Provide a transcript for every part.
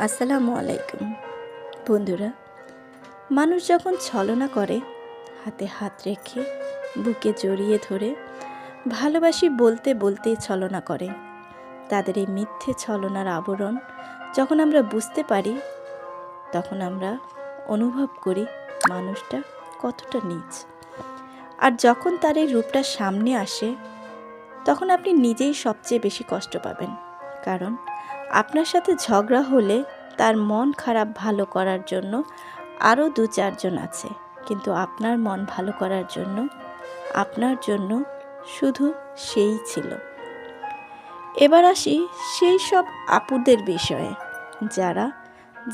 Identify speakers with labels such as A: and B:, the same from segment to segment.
A: আসসালামু আলাইকুম বন্ধুরা। মানুষ যখন ছলনা করে, হাতে হাত রেখে বুকে জড়িয়ে ধরে ভালোবাসি বলতে বলতেই ছলনা করে, তাদের এই মিথ্যে ছলনার আবরণ যখন আমরা বুঝতে পারি, তখন আমরা অনুভব করি মানুষটা কতটা নীচ। আর যখন তার এই রূপটা সামনে আসে, তখন আপনি নিজেই সবচেয়ে বেশি কষ্ট পাবেন। কারণ আপনার সাথে ঝগড়া হলে তার মন খারাপ ভালো করার জন্য আরও 2-4 জন আছে, কিন্তু আপনার মন ভালো করার জন্য আপনার জন্য শুধু সেই ছিল। এবার আসি সেই সব আপুদের বিষয়ে যারা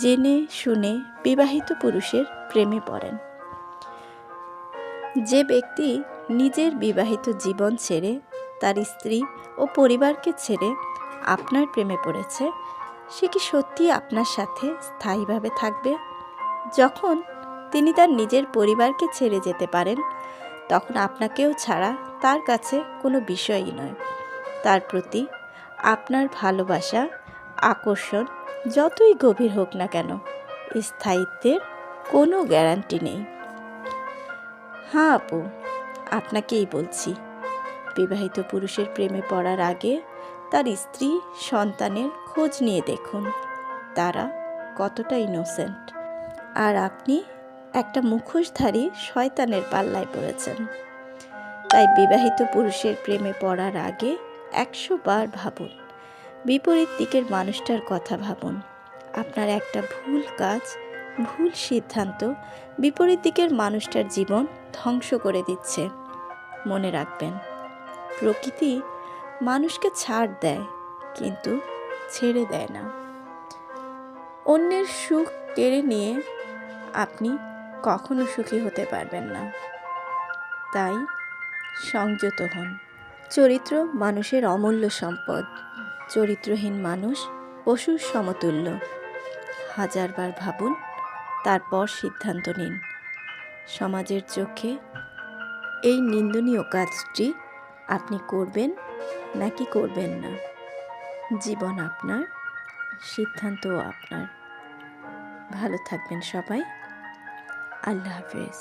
A: জেনে শুনে বিবাহিত পুরুষের প্রেমে পড়েন। যে ব্যক্তি নিজের বিবাহিত জীবন ছেড়ে তার স্ত্রী ও পরিবারকে ছেড়ে আপনার প্রেমে পড়েছে, সে কি সত্যি আপনার সাথে স্থায়ীভাবে থাকবে? যখন তিনি তার নিজের পরিবারকে ছেড়ে যেতে পারেন, তখন আপনাকেও ছাড়া তার কাছে কোনো বিষয়ই নয়। তার প্রতি আপনার ভালোবাসা, আকর্ষণ যতই গভীর হোক না কেন, স্থায়িত্বের কোনো গ্যারান্টি নেই। হ্যাঁ আপু, আপনাকেই বলছি, বিবাহিত পুরুষের প্রেমে পড়ার আগে তার স্ত্রী সন্তানের খোঁজ নিয়ে দেখুন তারা কতটা ইনোসেন্ট। আর আপনি একটা মুখোশধারী শয়তানের পাল্লায় পড়েছেন। তাই বিবাহিত পুরুষের প্রেমে পড়ার আগে 100 বার ভাবুন। বিপরীত দিকের মানুষটার কথা ভাবুন। আপনার একটা ভুল কাজ, ভুল সিদ্ধান্ত বিপরীত দিকের মানুষটার জীবন ধ্বংস করে দিচ্ছে। মনে রাখবেন, প্রকৃতি মানুষকে ছাড় দেয়, কিন্তু ছেড়ে দেয় না। অন্যের সুখ কেড়ে নিয়ে আপনি কখনো সুখী হতে পারবেন না। তাই সংযত হন। চরিত্র মানুষের অমূল্য সম্পদ। চরিত্রহীন মানুষ পশুর সমতুল্য। 1000 বার ভাবুন, তারপর সিদ্ধান্ত নিন। সমাজের চোখে এই নিন্দনীয় কাজটি আপনি করবেন নাকি করবেন না। জীবন আপনার, সিদ্ধান্তও আপনার। ভালো থাকবেন সবাই। আল্লাহ হাফেজ।